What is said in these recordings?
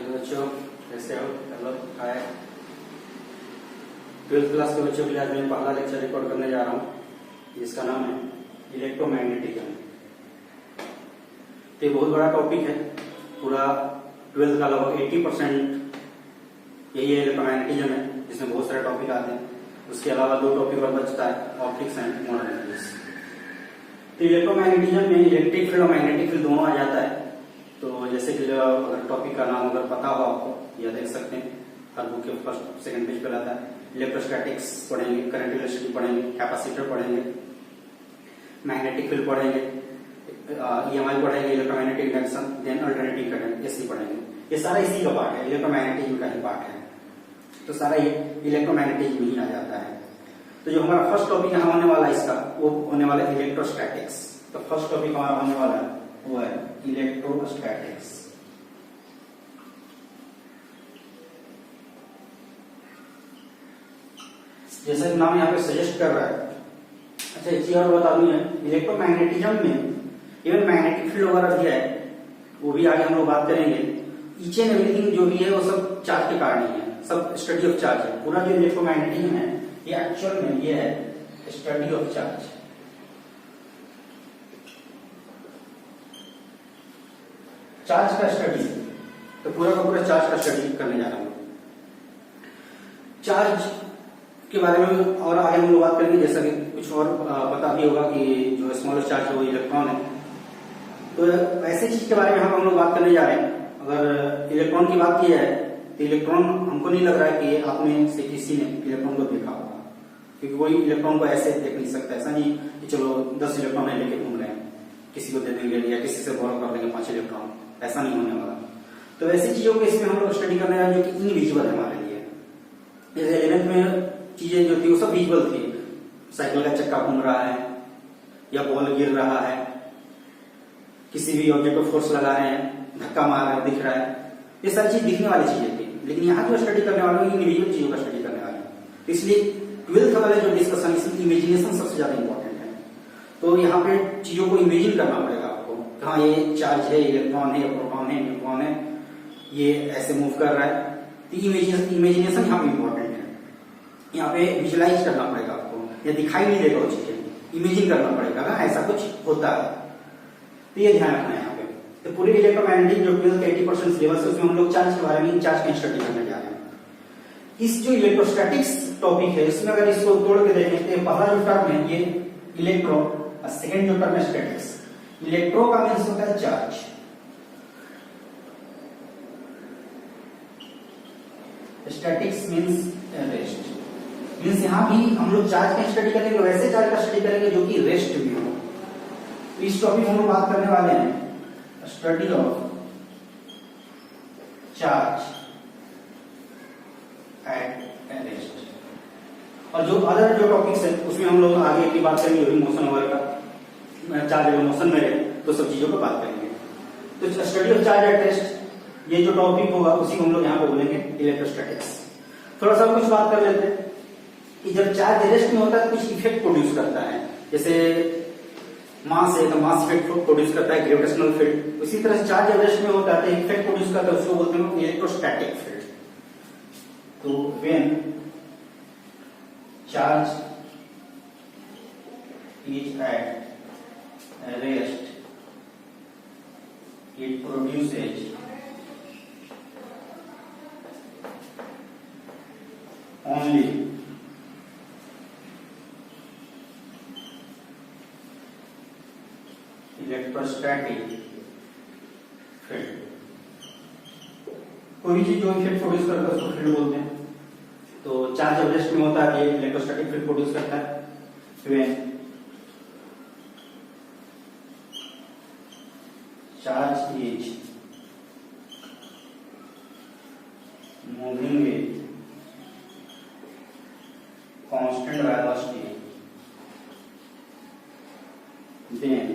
बच्चों, कैसे हो? हेलो, हाय। 12th क्लास के बच्चों के लिए आज मैं पहला लेक्चर रिकॉर्ड करने जा रहा हूँ, जिसका नाम है इलेक्ट्रोमैग्नेटिज्म। तो ये बहुत बड़ा टॉपिक है। पूरा 12th का लगभग 80% यही है, इलेक्ट्रोमैग्नेटिज्म है, जिसमें बहुत सारे टॉपिक आते हैं। उसके अलावा 2 टॉपिक और बचता है, ऑप्टिक्स एंड मॉडर्न फिजिक्स। तो इलेक्ट्रोमैग्नेटिज्म में इलेक्ट्रिक फील्ड और मैग्नेटिक फील्ड दोनों आ जाता है। तो जैसे कि अगर टॉपिक का नाम अगर पता हो आपको, या देख सकते हैं, हर बुक के फर्स्ट सेकंड पेज पर आता है। इलेक्ट्रोस्टैटिक्स पढ़ेंगे, करंट इलेक्ट्रिसिटी पढ़ेंगे, कैपेसिटर पढ़ेंगे, मैग्नेटिक फील्ड पढ़ेंगे, ईएमआई पढ़ेंगे, electromagnetic induction, then alternative current, ऐसे पढ़ेंगे। ये सारा इसी का पार्ट है, इलेक्ट्रोमैग्नेटिज्म का ही पार्ट है। तो सारा ये इलेक्ट्रोमैग्नेटिज्म ही आ जाता है। तो जो हमारा फर्स्ट टॉपिक यहाँ होने वाला है इसका, वो होने वाला है इलेक्ट्रोस्टैटिक्स। तो फर्स्ट टॉपिक हमारा होने वाला है वो है इलेक्ट्रोस्टैटिक्स। जैसा कि नाम यहाँ पे सजेस्ट कर रहा है। अच्छा, एक चीज और बता दूं, इलेक्ट्रोमैग्नेटिज्म में इवन मैग्नेटिक फील्ड वगैरह भी है, वो भी आगे हम लोग बात करेंगे। ईच एंड एवरीथिंग जो भी है वो सब चार्ज के कारण ही है, सब स्टडी ऑफ चार्ज है। पूरा जो इलेक्ट्रोमैग्नेटिज्म है ये एक्चुअल में ये है स्टडी ऑफ चार्ज। चार्ज का स्टडी, तो पूरा का पूरा चार्ज का स्टडी करने जा रहा हूं। चार्ज के बारे में और आगे हम लोग बात करेंगे। जैसा कि कुछ और पता भी होगा कि जो स्मॉलेस्ट चार्ज है वो इलेक्ट्रॉन है। तो ऐसे चीज के बारे में हम लोग बात करने जा रहे हैं। अगर इलेक्ट्रॉन की बात की जाए तो इलेक्ट्रॉन हमको नहीं लग रहा है कि आप में से किसी ने इलेक्ट्रॉन को देखा होगा, क्योंकि कोई इलेक्ट्रॉन को ऐसे देख नहीं सकता। ऐसा नहीं कि चलो 10 इलेक्ट्रॉन है लेके घूम रहे हैं, किसी को दे देंगे या किसी से बोरो कर देंगे 5 इलेक्ट्रॉन, ऐसा नहीं होने वाला। तो ऐसी चीजों को इसमें हम लोग स्टडी करने जा रहे हैं जो कि इनविजिबल है हमारे लिए। जैसे 11th में चीजें जो थी वो सब विजुअल थी। साइकिल का चक्का घूम रहा है, या बॉल गिर रहा है, किसी भी ऑब्जेक्ट को फोर्स लगा रहे हैं, धक्का मार रहे हैं, दिख रहा है, ये सारी चीज दिखने वाली चीजें थी। लेकिन यहाँ जो स्टडी करने वाले हैं इनविजिबल चीजों का स्टडी करने वाले हैं। इसलिए 12th वाले जो डिस्कशन, इसमें इमेजिनेशन सबसे ज्यादा इंपॉर्टेंट है। तो यहाँ पे चीजों को इमेजिन करना पड़ेगा आपको। हाँ, ये चार्ज है, इलेक्ट्रॉन है, प्रोटॉन है, न्यूट्रॉन है, ये ऐसे मूव कर रहा है। तो इमेजिनेशन यहाँ पे इंपॉर्टेंट है। यहाँ पे विजुलाइज करना पड़ेगा आपको, या दिखाई नहीं देगा वो चीजें, इमेजिन करना पड़ेगा ना ऐसा कुछ होता है। तो ये ध्यान रखना है यहाँ पे। तो पूरे इलेक्ट्रोमैग्नेटिक जो 12th का 80% सिलेबस है, उसमें हम लोग चार्ज के बारे में, चार्ज की स्टडी करने जा रहे हैं। इस जो इलेक्ट्रोस्टैटिक्स टॉपिक है, इसमें अगर इसको तोड़ के देखें तो पहला जो टर्म है ये इलेक्ट्रो, और सेकेंड जो टर्म है स्टैटिक्स। इलेक्ट्रो का मीन्स होता है charge, statics means rest. Means यहाँ भी हम लोग चार्ज का स्टडी करेंगे, वैसे चार्ज का स्टडी करेंगे जो कि रेस्ट भी हो। तो इस टॉपिक हम लोग बात करने वाले हैं study of charge at rest. और जो अदर जो टॉपिक्स है उसमें हम लोग आगे की बात करेंगे, मोशन वगैरह का। चार्ज अगर मोशन में रहे तो सब चीजों को बात करेंगे। तो study of charge at rest ये जो टॉपिक होगा उसी को हम लोग यहाँ पे बोलेंगे इलेक्ट्रोस्टैटिक्स। थोड़ा सा कुछ बात कर लेते हैं कि जब चार्ज रेस्ट में होता है तो कुछ इफेक्ट प्रोड्यूस करता है। जैसे मास है तो मास इफेक्ट प्रोड्यूस करता है, ग्रेविटेशनल फील्ड। उसी तरह से चार्ज रेस्ट में होता है तो इफेक्ट प्रोड्यूस करता है, उसको बोलते हैं इलेक्ट्रोस्टैटिक फील्ड। तो when charge is at rest it produces only electrostatic field। कोई चीज जो इफेक्ट प्रोड्यूस करता है उसको फील्ड बोलते हैं। तो चार्ज जब रेस्ट में होता है ये इलेक्ट्रोस्टैटिक फील्ड प्रोड्यूस करता है। when charge is moving with constant velocity, then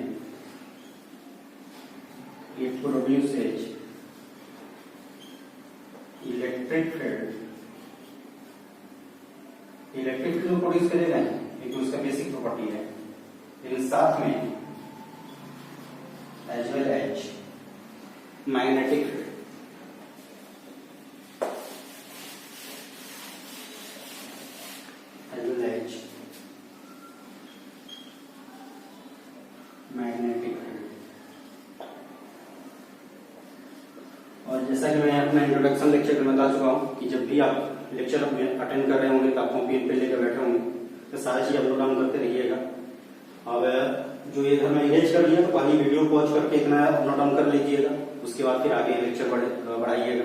it produces electric field। Electric field produce करेगा क्योंकि उसका बेसिक प्रॉपर्टी है, लेकिन साथ में as well as magnetic field. जैसा कि मैं अपना इंट्रोडक्शन लेक्चर में बता चुका हूँ कि जब भी आप लेक्चर अटेंड कर रहे होंगे तो आप कॉपी पेन लेकर बैठे होंगे तो सारी चीज आप नोट डाउन करते रहिएगा। अब जो ये घर में इरेज कर लिया तो पहले वीडियो पॉज करके इतना नोट डाउन कर लीजिएगा, उसके बाद फिर आगे लेक्चर बढ़ाइएगा।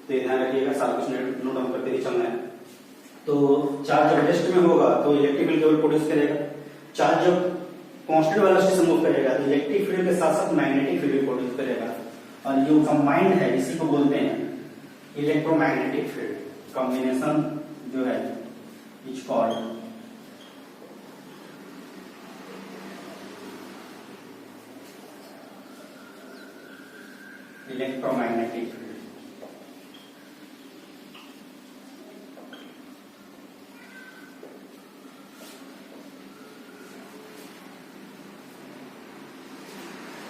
तो ये ध्यान रखिएगा, सारा कुछ नोट डाउन करते ही चलना है। तो चार्ज जब रेस्ट में होगा तो इलेक्ट्रिक फील्ड केवल प्रोड्यूस करेगा। चार्ज जब कांस्टेंट वेलोसिटी से मूव करेगा तो इलेक्ट्रिक फील्ड के साथ साथ मैग्नेटिक फील्ड प्रोड्यूस करेगा। और जो कंबाइंड है इसी को बोलते हैं इलेक्ट्रोमैग्नेटिक फील्ड। कॉम्बिनेशन जो है इज कॉल्ड इलेक्ट्रोमैग्नेटिक फील्ड।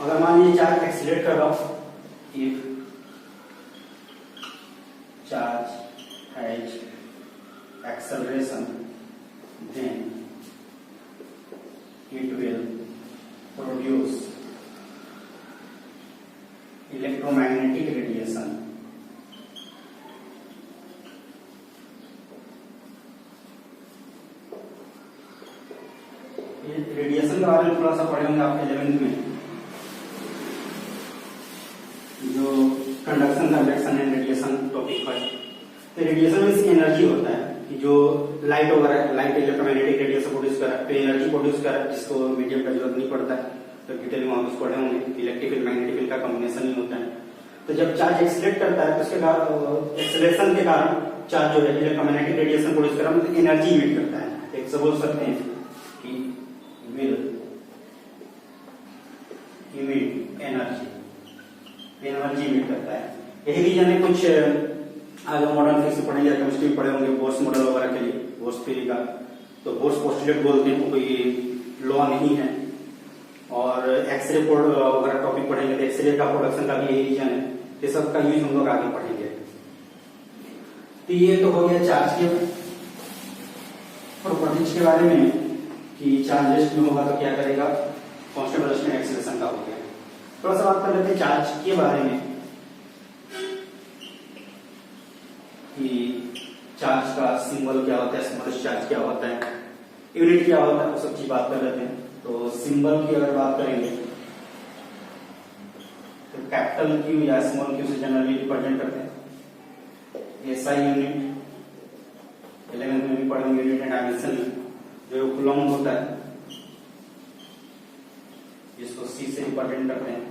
अगर मान लीजिए चार्ज एक्सीलरेट कर रहा हूं, if charge has acceleration then it will produce electromagnetic radiation. Radiation के बारे में थोड़ा सा पढ़ेंगे आपके 11th में, जो conduction convection and radiation topic है। तो रेडिएशन में एनर्जी होता है कि जो लाइट वगैरह, लाइट इलेक्ट्रोमैग्नेटिक रेडिएशन प्रोड्यूस कर रहा है, तो एनर्जी प्रोड्यूस कर रहा है जिसको मीडियम का जरूरत नहीं पड़ता है। तो डिटेल में आप पढ़े होंगे, इलेक्ट्रिक फील्ड मैग्नेटिक फील्ड का कॉम्बिनेशन ही होता है। तो जब चार्ज एक्सीलरेट करता है तो उसके कारण एक्सीलरेशन के कारण चार्ज जो है इलेक्ट्रोमैग्नेटिक रेडिएशन प्रोड्यूस कर रहा है, मतलब एनर्जी इमिट करता है। एक से बोल सकते हैं कि विल इमिट एनर्जी इमिट करता है। यही रीजन है। कुछ आगे मॉडर्न फिजिक्स पढ़ेंगे, केमिस्ट्री पढ़े होंगे बोर्स मॉडल वगैरह के लिए, बोर्स थ्योरी का। तो बोर्स पोस्टुलेट बोलते हैं, कोई लॉ नहीं है। और एक्सरे वगैरह टॉपिक पढ़ेंगे तो एक्सरे का प्रोडक्शन का भी यही रीजन है। ये सब का यूज हम लोग आगे पढ़ेंगे। तो ये तो हो गया चार्ज के प्रॉपर्टीज के बारे में कि चार्ज रेस्ट में होगा तो क्या करेगा, कांस्टेंट वेलोसिटी में एक्सीलरेशन का हो गया। थोड़ा सा बात कर लेते हैं चार्ज के बारे में कि चार्ज का सिंबल क्या होता है, स्मॉलेस्ट चार्ज क्या होता है, यूनिट क्या होता है, वो सब चीज बात कर लेते हैं। तो सिंबल की अगर बात करेंगे तो कैपिटल क्यू या स्मॉल क्यू से जनरली रिप्रेजेंट करते हैं। एसआई यूनिट 11th में भी पढ़ेंगे, यूनिट एंड डायमेंशन में जो कूलॉम होता है जिसको सी से रिप्रेजेंट करते हैं।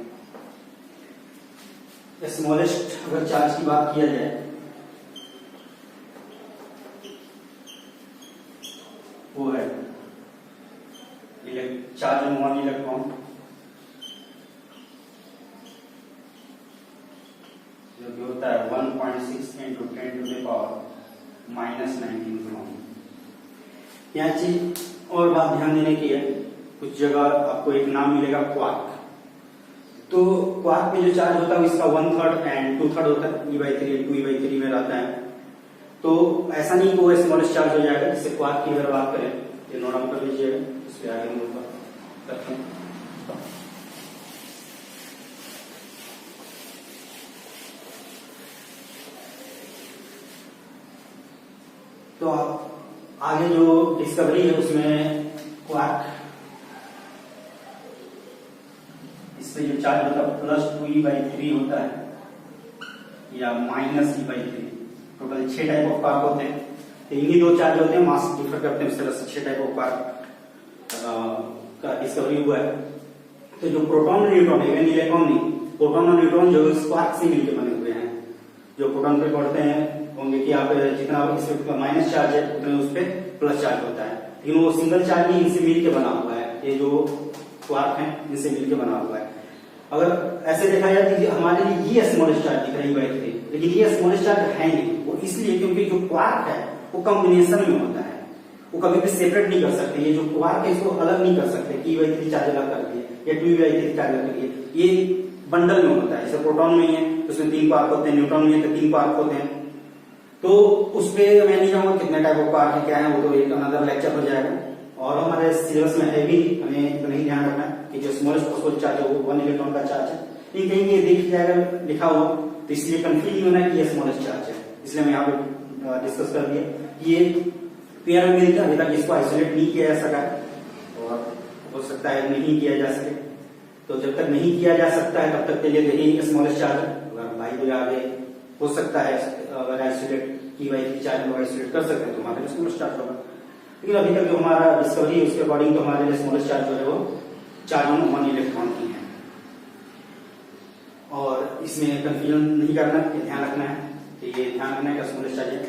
स्मॉलेस्ट अगर चार्ज की बात किया जाए वो है चार्ज ऑन 1 इलेक्ट्रॉन, जो कि होता है 1.6 into 10 to the power -19 Coulomb. यहाँ चीज और बात ध्यान देने की है, कुछ जगह आपको एक नाम मिलेगा क्वार्क। तो क्वार्क में जो चार्ज होता है इसका 1/3 एंड 2/3 होता है, E/3 और 2E/3 में रहता है। तो ऐसा नहीं कि वो स्मॉलेस्ट चार्ज हो जाएगा। जिससे क्वार्क की अगर बात करें ये नोट डाउन कर लीजिएगा, इसके आगे हम लोग करते हैं। तो आगे जो डिस्कवरी है उसमें क्वार्क, इस पे जो चार्ज होता है +2E/3 होता है या -E/3। Total 6 type of quark होते हैं। तो इन्हीं दो चार्ज होते हैं, मास डिफर करते हैं, इस तरह से 6 टाइप ऑफ क्वार्क का डिस्कवरी हुआ है। तो जो प्रोटॉन न्यूट्रॉन है, इलेक्ट्रॉन नहीं, प्रोटॉन और न्यूट्रॉन जो क्वार्क से मिलकर बने हुए हैं। जो प्रोटॉन पे पढ़ते हैं होंगे कि आप जितना इसमें माइनस चार्ज है उतने उस पर प्लस चार्ज होता है, लेकिन वो सिंगल चार्ज नहीं, इनसे मिलकर बना हुआ है। ये जो क्वार्क है इनसे मिलकर बना हुआ है। अगर ऐसे देखा जाए तो हमारे लिए ये स्मॉलेस्ट चार्ज दिख रही है, लेकिन ये स्मॉलेस्ट चार्ज है नहीं। वो इसलिए क्योंकि जो क्वार्क है वो कॉम्बिनेशन में होता है, वो कभी भी सेपरेट नहीं कर सकते। ये जो क्वार्क है इसको अलग नहीं कर सकते कि E/3 चार्ज अलग कर दिए या 2E/3 चार्ज अलग कर दिए। ये बंडल में होता है। जैसे प्रोटॉन में है तो उसमें 3 क्वार्क होते हैं, न्यूट्रॉन में है तो 3 क्वार्क होते हैं। तो उसपे मैं नहीं जाऊंगा कितने टाइप ऑफ क्वार्क है क्या है, वो तो एक अनदर लेक्चर हो जाएगा। और हमारे सिलेबस में है भी, हमें तो नहीं ध्यान रखना है कि जो स्मॉलेस्ट पॉसिबल चार्ज है वो 1 इलेक्ट्रॉन का चार्ज है। ये कहीं ये दिख जाएगा लिखा हुआ, तो इसलिए कंफ्यूज नहीं होना कि ये स्मॉलेस्ट चार्ज है, इसलिए मैं यहाँ पे डिस्कस कर दिया। ये पेयर में मिलकर अभी तक इसको आइसोलेट नहीं किया जा सका है, और हो सकता है नहीं किया जा सके। तो जब तक नहीं किया जा सकता है तब तक के लिए यही स्मॉलेस्ट चार्ज है। अगर भाई जो आगे हो सकता है अगर आइसोलेट की वाई चार्ज को आइसोलेट कर सकते हैं तो हमारे लिए स्मॉलेस्ट चार्ज होगा। लेकिन अभी तक जो हमारा डिस्कवरी है उसके अकॉर्डिंग तो हमारे लिए स्मॉलेस्ट चार्ज जो है वो चार्ज ऑन 1 इलेक्ट्रॉन की है। और इसमें कंफ्यूजन नहीं करना, ये ध्यान रखना है कि ये ध्यान रखना है कि स्मॉलेस्ट चार्ज है।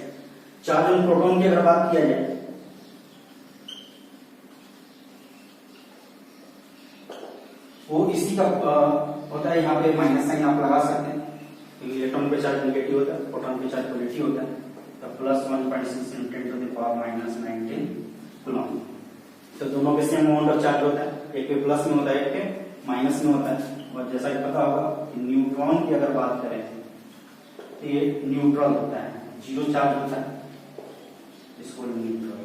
चार्ज ऑन प्रोटॉन की अगर बात किया जाए वो इसी का होता है, यहाँ पे माइनस साइन आप लगा सकते हैं क्योंकि इलेक्ट्रॉन पे चार्ज नेगेटिव होता है, प्रोटॉन पे चार्ज पॉजिटिव होता है। तो प्लस 1.6 × 10⁻⁻19 कूलम। तो दोनों के सेम अमाउंट ऑफ चार्ज होता है, एक पे प्लस में होता है एक पे माइनस में होता है। और जैसा कि पता होगा कि न्यूट्रॉन की अगर बात करें तो ये न्यूट्रल होता है, जीरो चार्ज होता है, इसको न्यूट्रल।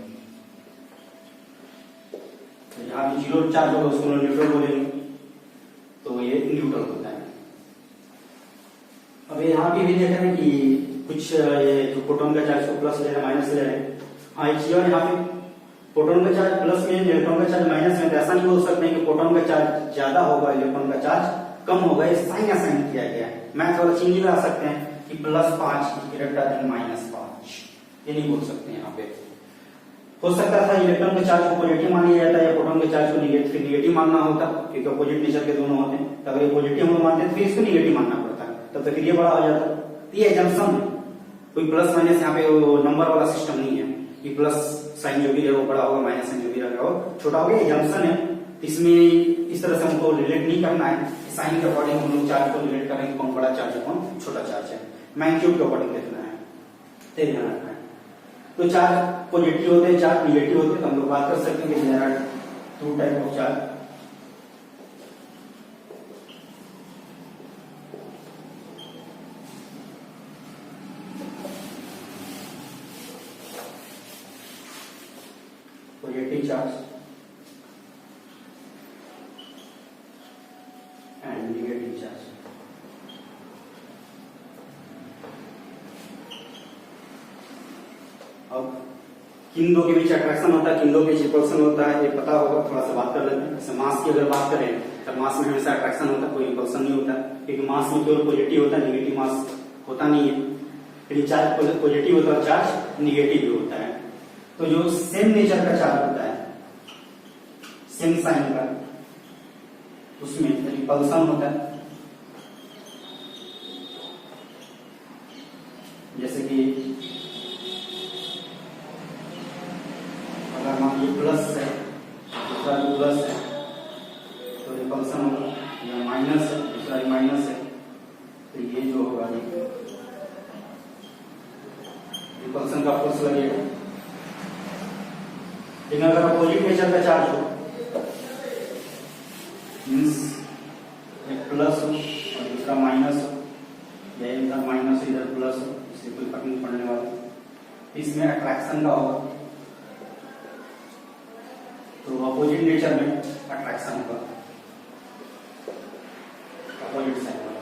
तो यहाँ पे जीरो चार्ज होगा उसको न्यूट्रल बोलेंगे, तो ये न्यूट्रल होता है। अब यहाँ पे भी देख रहे हैं कि कुछ ये जो प्रोटॉन का चार्ज को प्लस ले रहे हैं माइनस ले रहे हैं। हाँ एक चीज और यहाँ पे प्रोटॉन का चार्ज प्लस में इलेक्ट्रॉन का चार्ज माइनस में, तो ऐसा नहीं बोल सकते कि प्रोटॉन का चार्ज ज्यादा होगा इलेक्ट्रॉन का चार्ज कम होगा, ये साइन असाइन किया गया है। मैथ वाला चीज लगा सकते हैं कि +5 ग्रेटर देन -5, ये नहीं बोल सकते यहाँ पे। हो सकता था इलेक्ट्रॉन के चार्ज को पॉजिटिव मान लिया जाता है या प्रोटॉन के चार्ज को निगेटिव मानना होता, क्योंकि अपोजिट नेचर के दोनों होते हैं। अगर ये पॉजिटिव हम लोग मानते हैं तो फिर इसको निगेटिव मानना पड़ता है, तब तक ये बड़ा हो जाता। तो ये एजम्पशन है, कोई प्लस माइनस यहाँ पे नंबर वाला सिस्टम नहीं है कि प्लस साइन जो भी है वो बड़ा होगा, माइनस साइन जो भी रहेगा वो छोटा होगा। एजम्पशन है, इसमें इस तरह से हमको रिलेट नहीं करना है। साइन के अकॉर्डिंग हम लोग चार्ज को रिलेट करेंगे, कौन बड़ा चार्ज है कौन छोटा चार्ज है, मैग्नीट्यूड के अकॉर्डिंग देखना है, ध्यान रखना है। तो चार्ज पॉजिटिव होते हैं, चार्ज निगेटिव होते हैं, तो हम लोग बात कर सकते हैं कि there are 2 type of charge. Positive charge and negative charge. अब किन दो के बीच अट्रैक्शन होता है, किन दो के बीच रिपल्सन होता है, ये पता होगा, थोड़ा सा बात कर लेते हैं। जैसे मास की अगर बात करें तो मास में हमेशा अट्रैक्शन होता है, कोई रिपल्सन नहीं होता, क्योंकि मास में केवल पॉजिटिव होता है, नेगेटिव मास होता नहीं है। लेकिन चार्ज पॉजिटिव होता है, चार्ज निगेटिव भी होता है। तो जो सेम नेचर का चार्ज होता है, सेम साइन का, उसमें रिपल्सन होता है। जैसे कि अगर मान लीजिए प्लस है, दूसरा भी प्लस है तो रिपल्सन होगा, या माइनस है दूसरा भी माइनस है, तो ये जो होगा रिपल्सन का फोर्स लगेगा। लेकिन अगर अपोजिट नेचर का चार्ज हो, मीन्स एक प्लस हो और दूसरा माइनस हो, या इधर माइनस इधर प्लस हो, इससे कोई फर्क नहीं पड़ने वाला, इसमें अट्रैक्शन का होगा। तो अपोजिट नेचर में अट्रैक्शन होगा, अपोजिट साइन होगा।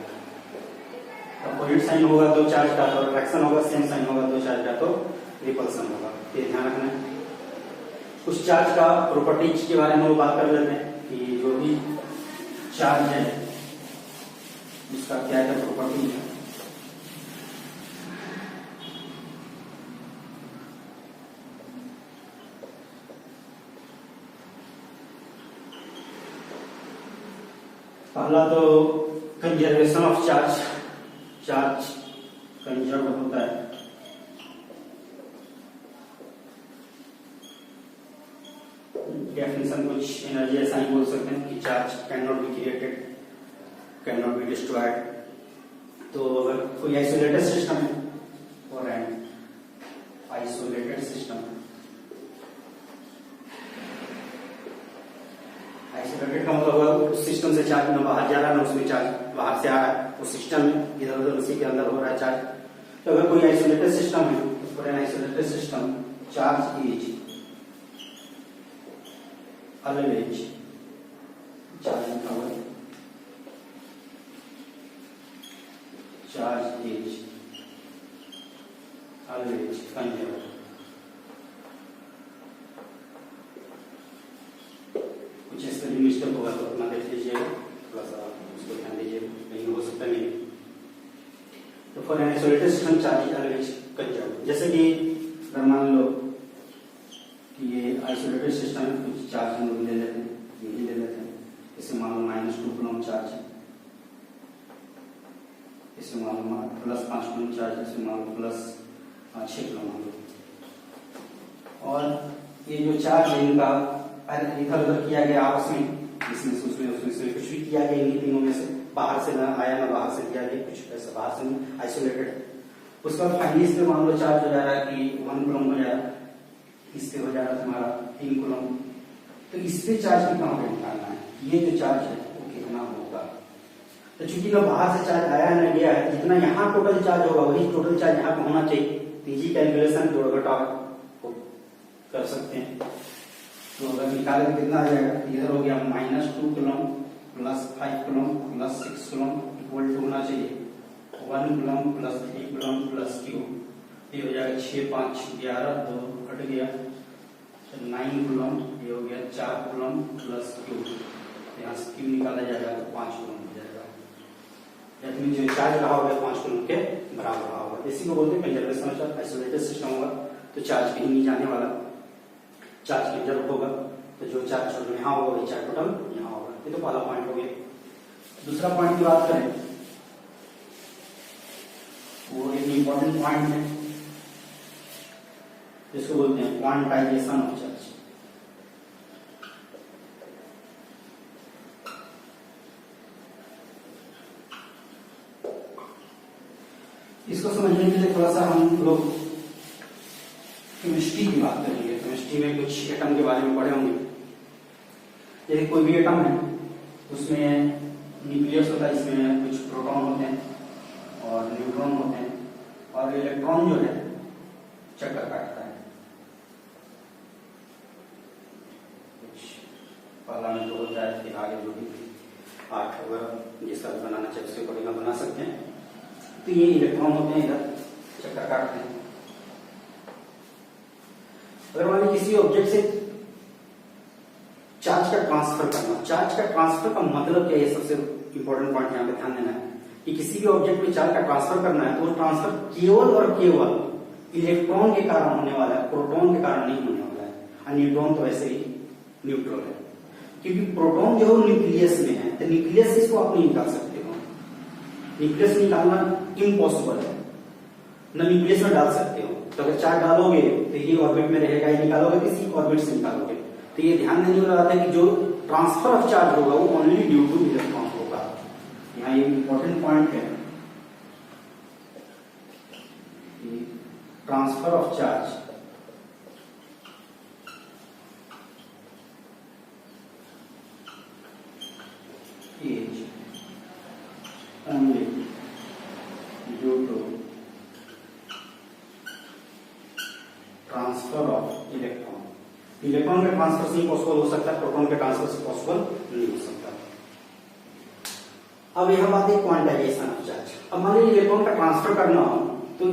अपोजिट साइन होगा तो चार्ज का तो अट्रैक्शन होगा, सेम साइन होगा तो चार्ज का तो रिपल्सन होगा, ये ध्यान रखना है। उस चार्ज का प्रॉपर्टीज के बारे में वो बात कर लेते हैं कि जो भी चार्ज है उसका क्या क्या प्रॉपर्टी है। पहला तो conservation of charge, charge conserve होता है। डेफिनेशन कुछ एनर्जी ऐसा ही बोल सकते हैं कि charge can not be created, can not be destroyed. तो अगर कोई आइसोलेटेड सिस्टम है और एन आइसोलेटेड सिस्टम, आइसोलेटेड का मतलब होगा उस सिस्टम से चार्ज ना बाहर जा रहा है ना उसमें चार्ज बाहर से आ रहा है, उस सिस्टम में इधर उधर उसी के अंदर हो रहा है चार्ज। तो अगर कोई आइसोलेटेड सिस्टम है तो for an isolated system charge is always charge power charge is always conserved. कुछ इस तरह मिस्टेक होगा तो अपना देख लीजिएगा, थोड़ा सा उसको ध्यान दीजिए, नहीं हो सकता नहीं। तो for an isolated system charge is always conserved. जैसे कि अगर मान लो कि ये आइसोलेटेड सिस्टम है, कुछ चार्ज हम लोग ले लेते हैं, यही ले लेते हैं, इसे मान लो -2 कूलम चार्ज है, इसे मान लो +5 कूलम चार्ज है, इसे मान लो +6 कूलम मान लो। और ये जो चार्ज है इनका इधर उधर किया गया आपस में, इसमें से उसमें से कुछ भी किया गया, इन्हीं तीनों में से बाहर से ना आया ना बाहर से किया गया, कुछ ऐसा बाहर से नहीं, आइसोलेटेड। उसके बाद फाइनली इस पे मान लो चार्ज हो जा रहा है कि 1 कूलम हो जा रहा है, इस पे हो जा रहा है तुम्हारा 3 कूलम। तो इस पे चार्ज कितना होगा निकालना है, ये जो चार्ज है वो कितना होगा। तो चूंकि ना बाहर से चार्ज आया है ना गया है, जितना यहाँ टोटल चार्ज होगा वही टोटल चार्ज यहाँ पे होना चाहिए। तो इजी कैलकुलेशन जोड़ घटाव कर सकते हैं। तो अगर निकाले तो कितना आ जाएगा, इधर हो गया -2 coulomb +5 coulomb +6 coulomb equal to होना चाहिए 1 कूलम +3 कूलम +q। ये हो जाएगा 6 5 11 2 कट गया 9 कूलम, ये हो गया 4 कूलम +q। यहाँ से q निकाला जाएगा तो 5 कूलम हो जाएगा। दैट मींस जो चार्ज रहा होगा 5 कूलम के बराबर रहा होगा। इसी को बोलते हैं कंजर्वेशन ऑफ आइसोलेटेड सिस्टम होगा। तो चार्ज कहीं नहीं जाने वाला, चार्ज कंजर्व होगा। तो जो चार्ज टोटल यहाँ होगा वही चार्ज टोटल यहाँ होगा। ये तो पहला पॉइंट हो गया। दूसरा पॉइंट की बात करें, वो एक इंपॉर्टेंट पॉइंट है जिसको बोलते हैं क्वांटाइजेशन ऑफ चार्ज। इसको समझने के लिए थोड़ा सा हम लोग केमिस्ट्री की बात करेंगे। केमिस्ट्री में कुछ एटम के बारे में पढ़े होंगे। जैसे कोई भी एटम है उसमें न्यूक्लियस होता है, इसमें कुछ प्रोटॉन होते हैं और न्यूट्रॉन होते हैं, और इलेक्ट्रॉन जो है चक्कर काटता है। कुछ पहला में तो होता है, फिर आगे जो भी 8 वगैरह जिस तरह बनाना चाहिए उसके अकॉर्डिंग बना सकते हैं। तो ये इलेक्ट्रॉन होते हैं, इधर चक्कर काटते हैं। अगर मान लीजिए किसी ऑब्जेक्ट से चार्ज का ट्रांसफर करना, चार्ज का ट्रांसफर का मतलब क्या है, ये सबसे इंपॉर्टेंट पॉइंट यहाँ पे ध्यान देना है कि किसी भी ऑब्जेक्ट में चार्ज का ट्रांसफर करना है तो ट्रांसफर केवल और केवल इलेक्ट्रॉन के कारण होने वाला है, प्रोटॉन के कारण नहीं होने वाला है। और न्यूट्रॉन तो वैसे ही न्यूट्रल है, क्योंकि प्रोटॉन जो न्यूक्लियस में है, तो न्यूक्लियस इसको आप नहीं निकाल सकते हो। न्यूक्लियस निकालना इम्पॉसिबल है, न न्यूक्लियस में डाल सकते हो। तो अगर चार्ज डालोगे तो ये ऑर्बिट में रहेगा, ये निकालोगे किसी ऑर्बिट से निकालोगे। तो ये ध्यान देने वाला बात है कि जो ट्रांसफर ऑफ चार्ज होगा वो ओनली ड्यू टू इलेक्ट्रॉन होगा। यहाँ ये इंपॉर्टेंट पॉइंट है, transfer of charge is only due to transfer of electron. Electron के ट्रांसफर से पॉसिबल हो सकता है, प्रोटॉन के ट्रांसफर से पॉसिबल नहीं हो सकता। अब यह बात है क्वांटाइजेशन ऑफ चार्ज। अब मान लीजिए इलेक्ट्रॉन का ट्रांसफर करना हो तो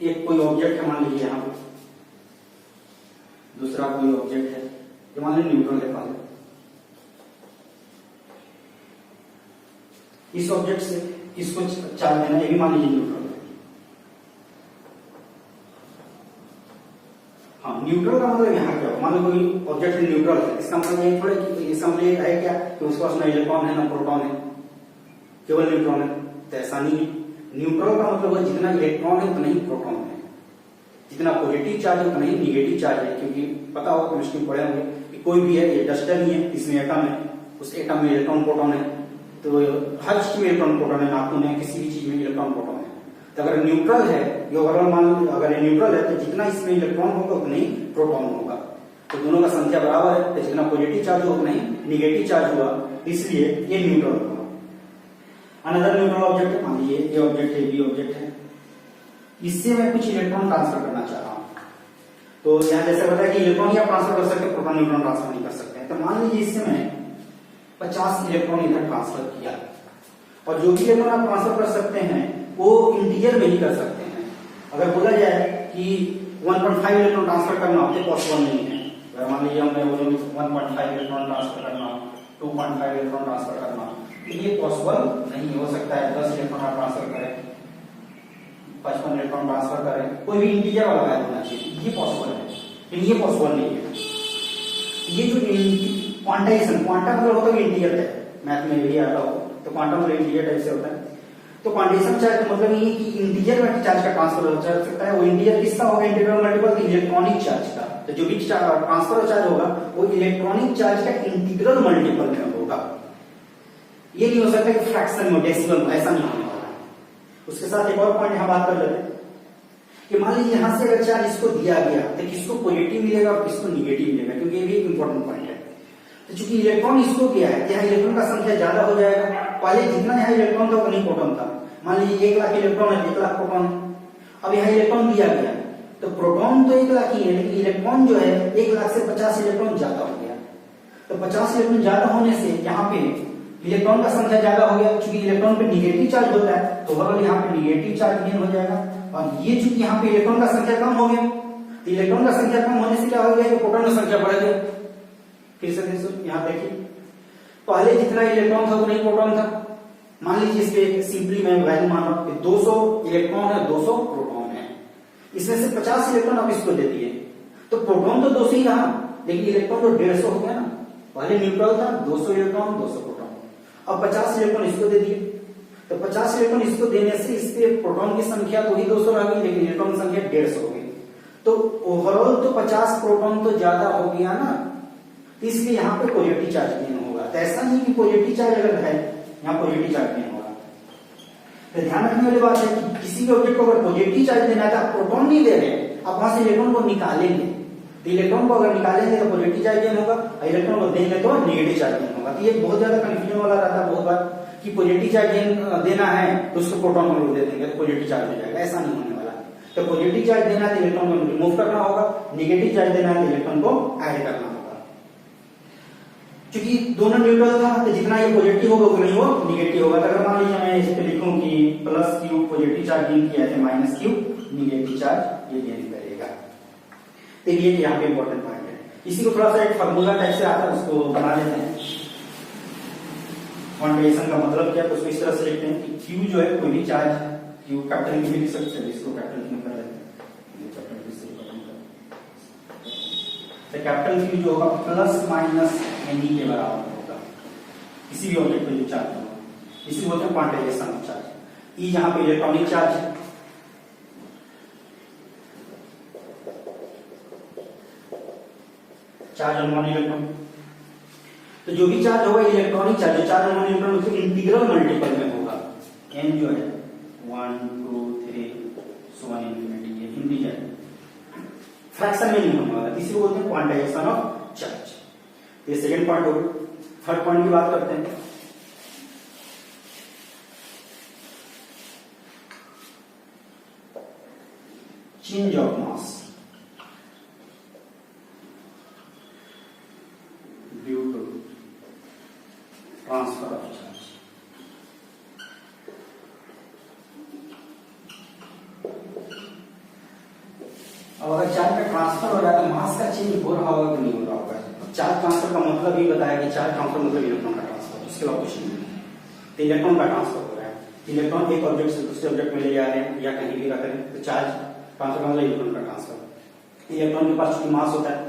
एक कोई ऑब्जेक्ट है, मान लीजिए यहाँ पे दूसरा कोई ऑब्जेक्ट है, ये मान लीजिए न्यूट्रॉन है पहले। इस ऑब्जेक्ट से इसको चार्ज देना, ये भी मान लीजिए न्यूट्रॉन है। हाँ, न्यूट्रल का मतलब यहाँ क्या, मान लो कोई ऑब्जेक्ट न्यूट्रल है, इसका मतलब ये थोड़ा कि इसका मतलब ये है क्या कि उसके पास ना इलेक्ट्रॉन है ना प्रोटॉन है, केवल न्यूट्रॉन है। तो ऐसा नहीं है। न्यूट्रल का मतलब है जितना इलेक्ट्रॉन है उतना ही प्रोटॉन है, जितना पॉजिटिव चार्ज है उतना ही निगेटिव चार्ज है। क्योंकि पता होगा केमिस्ट्री में पढ़े होंगे कि कोई भी है, ये डस्टर ही है, इसमें एटम है, उस एटम में इलेक्ट्रॉन प्रोटॉन है। तो हर चीज में इलेक्ट्रॉन प्रोटॉन है, नाखून है, किसी भी चीज में इलेक्ट्रॉन प्रोटॉन है। तो अगर न्यूट्रल है, ये ओवरऑल मान लो अगर ये न्यूट्रल है तो जितना इसमें इलेक्ट्रॉन होगा उतना ही प्रोटॉन होगा। तो दोनों का संख्या बराबर है, तो जितना पॉजिटिव चार्ज होगा उतना ही निगेटिव चार्ज हुआ, इसलिए ये न्यूट्रल होगा। अनदर न्यूट्रल ऑब्जेक्ट है, मान लीजिए ये ऑब्जेक्ट है, बी ऑब्जेक्ट है, इससे मैं कुछ इलेक्ट्रॉन ट्रांसफर करना चाह रहा हूं। तो यहाँ जैसे बताया कि इलेक्ट्रॉन ही आप ट्रांसफर कर सकते हैं, प्रोटॉन न्यूट्रॉन ट्रांसफर नहीं कर सकते हैं। तो मान लीजिए इससे मैं 50 इलेक्ट्रॉन इधर ट्रांसफर किया, और जो भी इलेक्ट्रॉन आप ट्रांसफर कर सकते हैं वो इंटीजर में ही कर सकते हैं। अगर बोला जाए कि 1.5 इलेक्ट्रॉन ट्रांसफर करना हो तो पॉसिबल नहीं है। अगर मान लीजिए हमने वो 1.5 इलेक्ट्रॉन ट्रांसफर करना, 2.5 इलेक्ट्रॉन ट्रांसफर करना, तो ये पॉसिबल नहीं हो सकता है। 10 इलेक्ट्रॉन आप ट्रांसफर करें, 55 इलेक्ट्रॉन ट्रांसफर करें, कोई भी इंटीजर वाला वैल्यू होना चाहिए, ये पॉसिबल है, लेकिन ये पॉसिबल नहीं है। ये जो क्वांटाइजेशन, क्वांटा मतलब होता है इंटीजर है, मैथ में भी आता हो तो क्वांटम मतलब इंटीजर टाइप से होता है। तो क्वांटिजेशन चार्ज का मतलब ये कि इंटीजर में चार्ज का ट्रांसफर हो सकता है। वो इंटीजर किसका होगा? इंटीग्रल मल्टीपल इलेक्ट्रॉनिक चार्ज का। तो जो भी ट्रांसफर चार्ज होगा वो इलेक्ट्रॉनिक चार्ज का इंटीग्रल मल्टीपल में होगा। ये नहीं हो सकता कि फ्रैक्शन में, डेसिमल में, ऐसा नहीं होने वाला। उसके साथ एक और पॉइंट यहां बात कर लेते हैं कि मान लीजिए यहां से अगर चार्ज इसको दिया गया तो किसको पॉजिटिव मिलेगा और किसको निगेटिव मिलेगा, क्योंकि ये भी एक इंपॉर्टेंट पॉइंट है। तो चूंकि इलेक्ट्रॉन इसको किया है, यहाँ इलेक्ट्रॉन का संख्या ज्यादा हो जाएगा। पहले जितना यहाँ इलेक्ट्रॉन था उतना ही प्रोटॉन था। मान लीजिए 1 लाख इलेक्ट्रॉन है, 1 लाख प्रोटॉन। अब यहाँ इलेक्ट्रॉन दिया गया तो प्रोटॉन तो 1 लाख ही है, लेकिन इलेक्ट्रॉन जो है 1 लाख से 50 इलेक्ट्रॉन ज्यादा हो गया। तो 50 इलेक्ट्रॉन ज्यादा होने से यहाँ पे इलेक्ट्रॉन का संख्या ज्यादा हो गया। चूंकि इलेक्ट्रॉन पे निगेटिव चार्ज होता है तो ओवरऑल यहाँ पे निगेटिव चार्ज गेन हो जाएगा। और ये चूंकि यहाँ पे इलेक्ट्रॉन का संख्या कम हो गया, तो इलेक्ट्रॉन का संख्या कम होने से क्या हो गया कि प्रोटॉन की संख्या बढ़ गई। फिर से यहाँ देखिए, पहले जितना इलेक्ट्रॉन था उतना ही प्रोटॉन था। मान लीजिए इस पे सिंपली मैं वैल्यू मान रहा हूं कि 200 इलेक्ट्रॉन है, 200 प्रोटॉन है। इसमें से 50 इलेक्ट्रॉन आप इसको दे दिए तो प्रोटॉन तो 200 ही रहा, लेकिन इलेक्ट्रॉन तो 150 हो गया ना। पहले न्यूट्रल था, 200 इलेक्ट्रॉन 200 प्रोटॉन। अब 50 इलेक्ट्रॉन इसको दे दिए तो 50 इलेक्ट्रॉन इसको देने से इस पे प्रोटॉन की संख्या तो ही 200 रह गई, लेकिन इलेक्ट्रॉन की संख्या 150 हो गई। तो ओवरऑल तो 50 प्रोटॉन तो ज्यादा हो गया ना, इसलिए यहाँ पे पॉजिटिव चार्ज गेन होगा। तो ऐसा नहीं कि पॉजिटिव चार्ज अगर है यहाँ पॉजिटिव चार्ज गेन होगा। तो ध्यान रखने वाली बात है कि किसी भी ऑब्जेक्ट को अगर पॉजिटिव चार्ज देना है तो आप प्रोटॉन नहीं दे रहे, आप वहां से इलेक्ट्रॉन को निकालेंगे। तो इलेक्ट्रॉन को अगर निकालेंगे तो पॉजिटिव चार्ज गेन होगा, और इलेक्ट्रॉन को देंगे तो नेगेटिव चार्ज गेन होगा। तो ये बहुत ज्यादा कंफ्यूजन वाला रहता है बहुत बार कि पॉजिटिव चार्ज गेन देना है तो उसको प्रोटॉन को दे देंगे तो पॉजिटिव चार्ज हो जाएगा। ऐसा नहीं होने वाला। तो पॉजिटिव चार्ज देना है तो इलेक्ट्रॉन को रिमूव करना होगा, निगेटिव चार्ज देना है तो इलेक्ट्रॉन को ऐड करना होगा। क्योंकि दोनों न्यूट्रल था तो जितना ये पॉजिटिव होगा उतना ही वो निगेटिव होगा। तो अगर मान लीजिए मैं इस पे लिखूं कि plus Q positive charge gain किया है, माइनस क्यू निगेटिव चार्ज ये गेन करेगा। तो ये यहाँ पे इंपॉर्टेंट पॉइंट है। इसी को थोड़ा सा एक फार्मूला टाइप से आता है, उसको बना लेते हैं। क्वांटाइजेशन का मतलब क्या है, तो उसको इस तरह से लिखते हैं कि क्यू जो है कोई भी चार्ज, क्यू कैपिटल में लिख सकते हैं, इसको कैपिटल में कर लेते हैं। कैपिटल क्यू जो होगा प्लस माइनस एनी के बराबर होगा किसी भी ऑब्जेक्ट में जो चार्ज होगा, इसी बोलते हैं क्वांटाइजेशन ऑफ चार्ज। ई यहाँ पे इलेक्ट्रॉनिक चार्ज है, चार्ज ऑन वन इलेक्ट्रॉन। तो जो भी चार्ज होगा इलेक्ट्रॉनिक चार्ज, जो चार्ज ऑन वन इलेक्ट्रॉन उसके इंटीग्रल मल्टीपल में होगा। एन जो है 1 2 3 so on infinity, ये इंटीजर फ्रैक्शन में नहीं होने वाला, इसी को बोलते हैं क्वांटाइजेशन ऑफ चार्ज। ये सेकंड पॉइंट हो गया। थर्ड पॉइंट की बात करते हैं। Change of mass due to transfer of charge. अब अगर चार्ज का ट्रांसफर हो रहा है तो मास का चेंज हो रहा होगा कि नहीं हो रहा होगा। चार्ज ट्रांसफर का मतलब ही बताया कि चार्ज ट्रांसफर मतलब इलेक्ट्रॉन का ट्रांसफर, उसके अलावा कुछ नहीं है। तो इलेक्ट्रॉन का ट्रांसफर हो रहा है, इलेक्ट्रॉन एक ऑब्जेक्ट से दूसरे ऑब्जेक्ट में ले जा रहे हैं या कहीं भी रख रहे हैं, तो चार्ज ट्रांसफर का मतलब इलेक्ट्रॉन का ट्रांसफर। इलेक्ट्रॉन के पास मास होता है,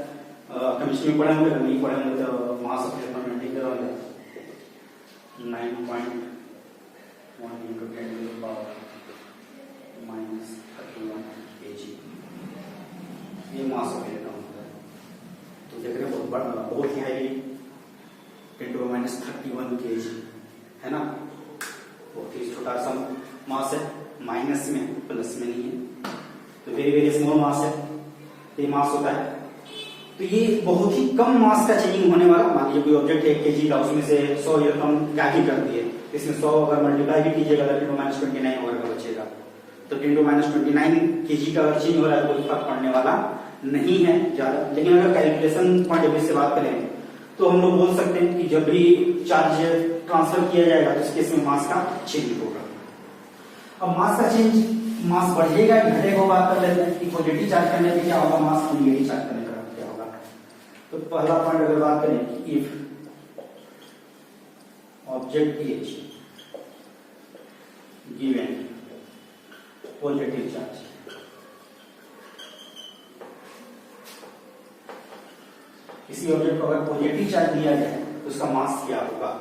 केमिस्ट्री में पढ़े होंगे, नहीं पढ़े होंगे तो मास ऑफ इलेक्ट्रॉन में ठीक होगा 9.1 into 10 to the power -31 kg, ये मास ऑफ इलेक्ट्रॉन होता है। तो देख रहे हैं बहुत ही हाई 10 to the -31 kg है ना, बहुत ही छोटा सा मास है, माइनस में प्लस में नहीं है, तो वेरी वेरी स्मॉल मास है, ये मास होता है। तो ये बहुत ही कम मास का चेंजिंग होने वाला। मान लीजिए कोई ऑब्जेक्ट है 1 kg का, उसमें से 100 इलेक्ट्रॉन गायब कर दिए, इसमें 100 अगर मल्टीप्लाई भी कीजिएगा तो 10 to the -29 होगा बचेगा। तो 10 to the -29 kg का अगर चेंज हो रहा है तो कोई फर्क पड़ने वाला नहीं है ज्यादा। लेकिन अगर कैलकुलेशन पॉइंट ऑफ व्यू से बात करें तो हम लोग बोल सकते हैं कि जब भी चार्ज ट्रांसफर किया जाएगा तो इस केस में मास का चेंज होगा। अब मास का चेंज, मास बढ़ेगा कि घटेगा वो बात कर लेते हैं कि पॉजिटिव चार्ज करने पे क्या होगा, मास और नेगेटिव चार्ज करने पर क्या होगा। तो पहला पॉइंट अगर बात करें कि if object is given positive charge, किसी ऑब्जेक्ट को अगर पॉजिटिव चार्ज दिया जाए तो उसका मास क्या होगा।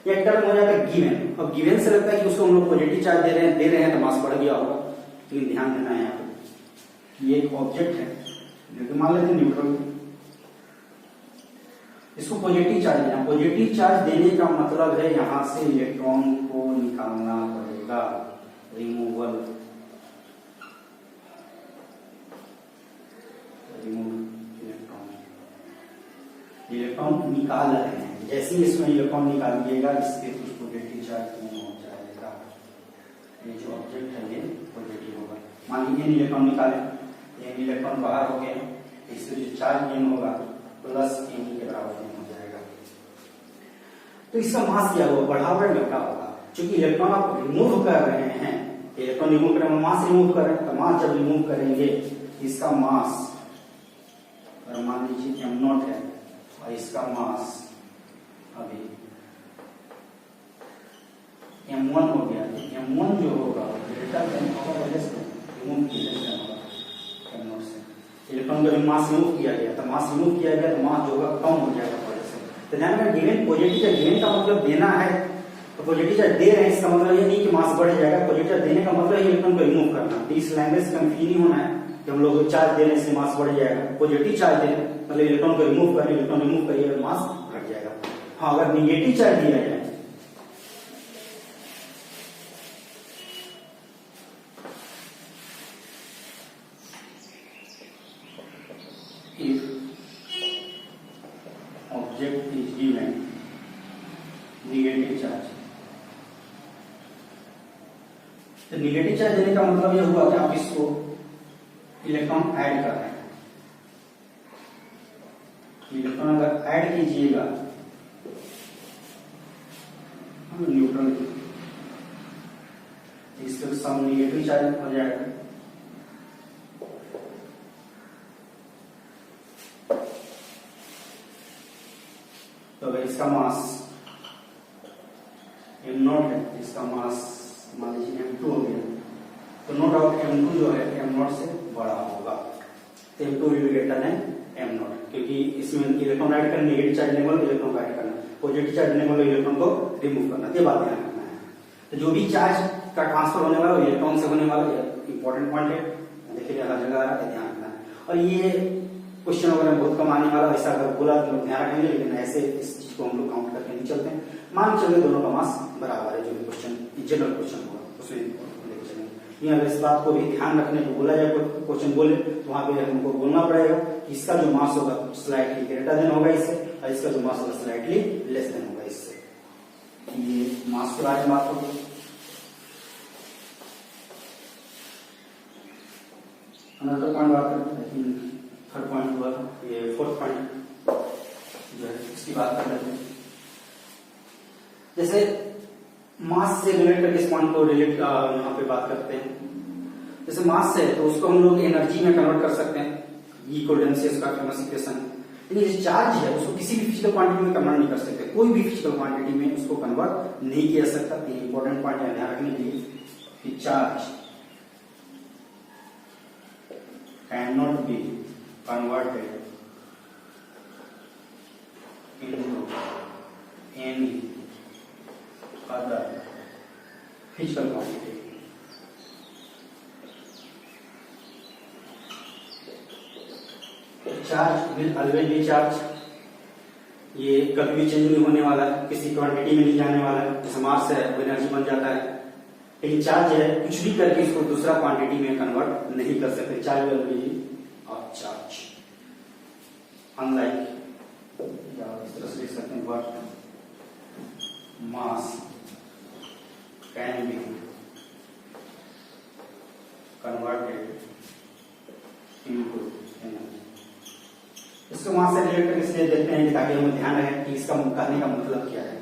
ये टर्म हो जाता है गिवन। अब गिवन से लगता है कि उसको हम लोग पॉजिटिव चार्ज दे रहे हैं तो मास बढ़ गया होगा, लेकिन ध्यान देना है यहाँ पे ये एक ऑब्जेक्ट है जो कि मान लेते हैं न्यूट्रल, इसको पॉजिटिव चार्ज देना। पॉजिटिव चार्ज देने का मतलब है यहां से इलेक्ट्रॉन को निकालना पड़ेगा, रिमूवल, इलेक्ट्रॉन निकाल रहे हैं। जैसे ही इसमें इलेक्ट्रॉन निकाल दिएगा इसके कुछ पॉजिटिव चार्ज हो जाएगा, ये जो ऑब्जेक्ट है ये पॉजिटिव होगा। मान लीजिए इलेक्ट्रॉन निकाले, ये इलेक्ट्रॉन बाहर हो गए, इससे जो चार्ज गेन होगा प्लस एन के बराबर हो जाएगा। तो इसका मास क्या होगा, बढ़ावा या घटा होगा। क्योंकि इलेक्ट्रॉन आप रिमूव कर रहे हैं, इलेक्ट्रॉन रिमूव कर रहे हैं, मास रिमूव कर रहे हैं, तो मास जब रिमूव करेंगे इसका मास मान लीजिए एम नॉट है और इसका मास अभी m1 हो गया। m1 जो होगा डेल्टा m होगा वजह से रिमूव किया होगा m0 से। इलेक्ट्रॉन का मास रिमूव किया गया, तो मास रिमूव किया गया तो मास जो होगा कम हो जाएगा वजह से। तो ध्यान में गिवन पॉजिटिव चार्ज, गिवन का मतलब देना है, तो पॉजिटिव चार्ज दे रहे हैं इसका मतलब ये नहीं कि मास बढ़ जाएगा। पॉजिटिव चार्ज देने का मतलब इलेक्ट्रॉन को रिमूव करना। तो इस लैंग्वेज से कंफ्यूज नहीं होना है कि हम लोग चार्ज देने से मास बढ़ जाएगा। पॉजिटिव चार्ज दे मतलब इलेक्ट्रॉन को रिमूव करें, इलेक्ट्रॉन रिमूव करिए मास घट जाएगा। हाँ, अगर निगेटिव चार्ज दिया जाए if object is given negative charge, तो निगेटिव चार्ज देने का मतलब यह हुआ कि आप इसको इलेक्ट्रॉन ऐड कर रहे हैं। इलेक्ट्रॉन अगर ऐड कीजिएगा न्यूट्रल, इसके सम निगेटिव चार्ज हो जाएगा। तो अगर इसका मास m0 है, इसका मास मान लीजिए m2 हो गया, तो नो डाउट m2 जो है m0 से बड़ा होगा। तो m2 will be greater than m0, क्योंकि इसमें इलेक्ट्रॉन ऐड करना, नेगेटिव चार्ज देने वाला इलेक्ट्रॉन को ऐड करना, पॉजिटिव चार्ज देने वाला इलेक्ट्रॉन को रिमूव करना, ये बात ध्यान रखना है। तो जो भी चार्ज का ट्रांसफर होने वाला इलेक्ट्रॉन से होने वाला इंपॉर्टेंट पॉइंट है, देखिए हर जगह ध्यान रखना है। और ये क्वेश्चन वगैरह में बहुत कम आने वाला, ऐसा अगर बोला तो ध्यान रखेंगे, लेकिन ऐसे इस चीज को हम लोग काउंट करके नहीं चलते हैं। मान चलिए दोनों का मास बराबर है, जो भी क्वेश्चन जनरल क्वेश्चन होगा उसमें लेके चलेंगे। अगर इस बात को भी ध्यान रखने को बोला जाए, क्वेश्चन बोले तो वहां पे हमको बोलना पड़ेगा कि इसका जो मास होगा स्लाइटली ग्रेटर देन होगा इससे, और इसका जो मास होगा स्लाइटली लेस देन होगा इससे। ये मास के बारे में बात होगी। अनदर पॉइंट बात करते हैं, थर्ड पॉइंट हुआ, ये फोर्थ पॉइंट जो है इसकी बात कर लेते हैं। जैसे मास से रिलेट करके इस पॉइंट को रिलेट यहाँ पे बात करते हैं। जैसे मास है तो उसको हम लोग एनर्जी में कन्वर्ट कर सकते हैं, इक्वल डेंसिटी का फेमस इक्वेशन। लेकिन जो चार्ज है उसको किसी भी फिजिकल क्वांटिटी में कन्वर्ट नहीं कर सकते, कोई भी फिजिकल क्वांटिटी में उसको कन्वर्ट नहीं किया सकता। ये इंपॉर्टेंट पॉइंट है ध्यान रखने के लिए कि charge can not be converted into any other physical quantity. Charge will always be charge, ये कभी भी चेंज नहीं होने वाला है, किसी क्वांटिटी में नहीं जाने वाला है। जैसे मास है वो एनर्जी बन जाता है, लेकिन चार्ज है कुछ भी करके इसको दूसरा क्वांटिटी में कन्वर्ट नहीं कर सकते। Charge will be charge, unlike या इस तरह से लिख सकते हैं work mass can be converted into energy. इसको मास से रिलेट करके इसलिए देखते हैं ताकि हमें ध्यान रहे कि इसका कहने का मतलब क्या है।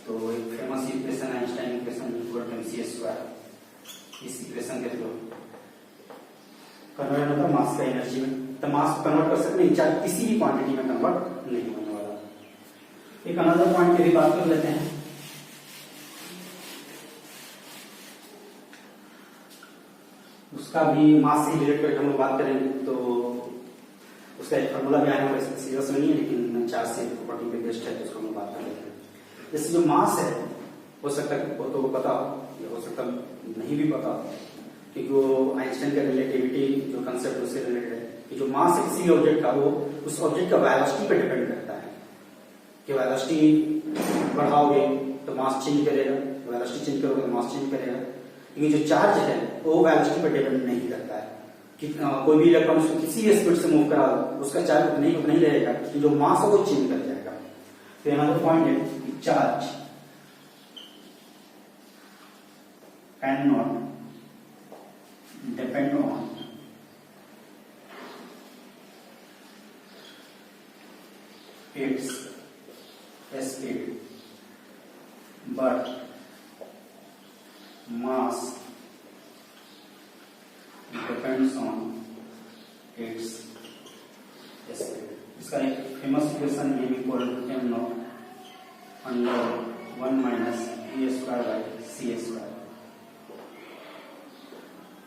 तो एक फेमस इक्वेशन है Einstein equation, equal to mc² इस इक्वेशन के थ्रू कन्वर्ट होता है मास का एनर्जी में, तो मास को कन्वर्ट कर सकते हैं, चाहे किसी भी क्वांटिटी में कन्वर्ट नहीं होने वाला। एक अनदर पॉइंट की भी बात कर लेते हैं। उसका भी मास से रिलेट करके हम लोग बात करेंगे, तो उसका एक फॉर्मूला भी आने वाला, सीरियस में नहीं है लेकिन चार से प्रॉपर्टी पे बेस्ड है, तो उसको हम लोग बात कर लेते हैं। जैसे जो मास है, हो सकता है वो तो पता हो या हो सकता नहीं भी पता हो, क्योंकि वो आइंस्टाइन का रिलेटिविटी जो कंसेप्ट उससे रिलेटेड है कि जो मास है किसी भी ऑब्जेक्ट का, वो उस ऑब्जेक्ट का वेलोसिटी पे डिपेंड करता है कि वेलोसिटी बढ़ाओगे तो मास चेंज करेगा, वेलोसिटी चेंज करोगे तो मास चेंज करेगा। लेकिन जो चार्ज है वो वेलोसिटी पे डिपेंड नहीं करता है कि कोई भी इलेक्ट्रॉन उसको किसी भी स्पीड से मूव करा दो, उसका चार्ज नहीं रहेगा, कि जो मास है वो चेंज कर जाएगा। तो अनदर पॉइंट है कि charge can not depend on its speed, but mass depends on its speed. इसका एक फेमस इक्वेशन है equal to m naught under 1 minus e square by c square.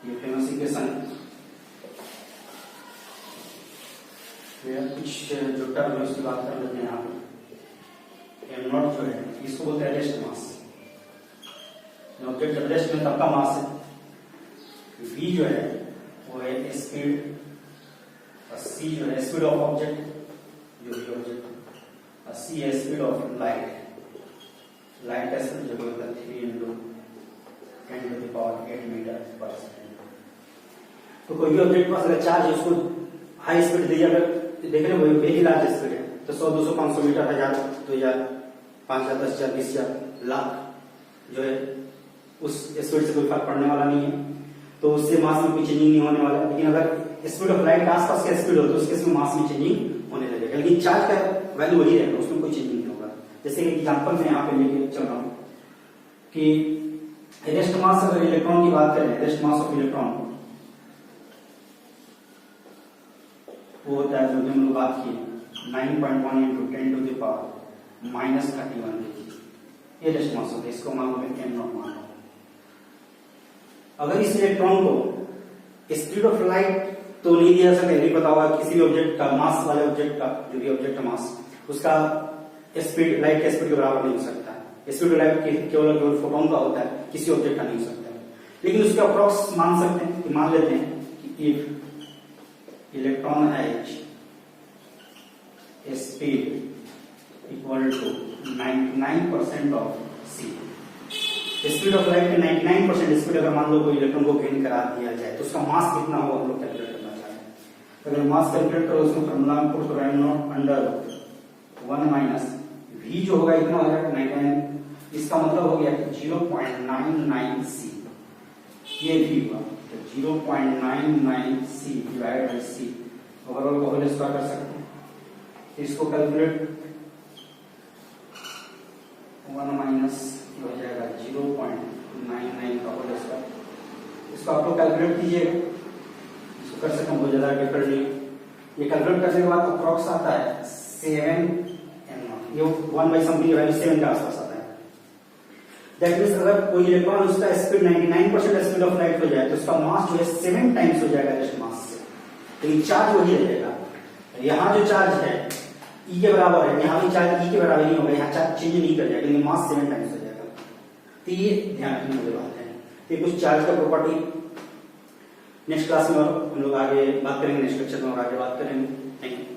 ये फेमस इक्वेशन है। कुछ जो टर्म है उसकी बात कर लेते हैं यहाँ पे। एम नॉट जो है इसको बोलते हैं रेस्ट मास, ऑब्जेक्ट जब रेस्ट में तब का मास है। वी जो है वो है स्पीड, और सी जो है स्पीड ऑफ ऑब्जेक्ट, जो भी ऑब्जेक्ट, और सी है स्पीड ऑफ लाइट। लाइट का स्पीड जो होता है 3 × 10⁸ मीटर/सेकंड। तो कोई भी ऑब्जेक्ट पास अगर चार्ज है उसको हाई स्पीड दी, अगर देख रहे हो वेरी लार्ज स्पीड है, तो 100, 200, 500 मीटर, 1000, 2000, 5000, 10,000, 20,000, लाख जो है उस स्पीड से कोई फर्क पड़ने वाला नहीं है, तो उससे मास में कोई चेंजिंग नहीं होने वाला। लेकिन अगर स्पीड ऑफ लाइट के आसपास का स्पीड हो तो उसके इसमें मास में चेंजिंग होने लगेगा, लेकिन चार्ज का वैल्यू वही रहेगा, उसमें कोई चेंजिंग नहीं होगा। जैसे कि एग्जाम्पल में यहाँ पे लेके चल रहा हूँ कि रेस्ट मास, अगर इलेक्ट्रॉन की बात करें, रेस्ट मास ऑफ इलेक्ट्रॉन वो होता है, जो हम लोग बात की 9.1 × 10⁻⁻31 kg, ये रेस्ट मास होता है। इसको मान लो m नॉट मान लो। अगर इस इलेक्ट्रॉन को स्पीड ऑफ लाइट तो नहीं दिया सकता, नहीं पता होगा किसी भी ऑब्जेक्ट का मास वाले ऑब्जेक्ट का, जो भी ऑब्जेक्ट का मास, उसका स्पीड लाइट के स्पीड के बराबर नहीं हो सकता है। स्पीड ऑफ लाइट केवल फोटोन का होता है, किसी ऑब्जेक्ट का नहीं हो सकता है। लेकिन उसका अप्रॉक्स मान सकते हैं कि मान लेते हैं कि if electron has speed equal to 99% of c, speed of light के 99% स्पीड अगर मान लो कोई इलेक्ट्रॉन को गेन करा दिया जाए तो उसका मास कितना होगा हम लोग कैलकुलेट करना चाहते हैं। तो अगर मास कैलकुलेट करो उसमें फॉर्मूला में पुट करो m naught under 1 minus v जो होगा इतना हो जाएगा 99, इसका मतलब हो गया 0.99c, ये भी हुआ तो 0.99c divide by c, overall को होल स्क्वायर कर सकते हैं। इसको कैलकुलेट 1 माइनस हो जाएगा 0.99 का होल स्क्वायर, इसको आप लोग कैलकुलेट कीजिएगा, इसको कर सकते हैं, बहुत ज्यादा डिफिकल्ट नहीं। ये कैलकुलेट करने के बाद अप्रॉक्स आता है 7 m, ये 1/समथिंग वैल्यू 7 के आसपास आता है। दैट मींस अगर कोई इलेक्ट्रॉन उसका स्पीड 99% स्पीड ऑफ लाइट हो जाए तो उसका मास जो है 7 टाइम्स हो जाएगा रेस्ट मास से, लेकिन चार्ज वही रहेगा। यहाँ जो चार्ज है E के बराबर है, यहाँ भी चार्ज E के बराबर नहीं होगा, यहाँ चार्ज चेंज नहीं कर जाएगा, लेकिन मास 7 टाइम्स हो जाएगा। तो ये ध्यान रखने वाली बात है। ये कुछ चार्ज का प्रॉपर्टी नेक्स्ट क्लास में और हम लोग आगे बात करेंगे, नेक्स्ट लेक्चर में और आगे बात करेंगे। Thank you.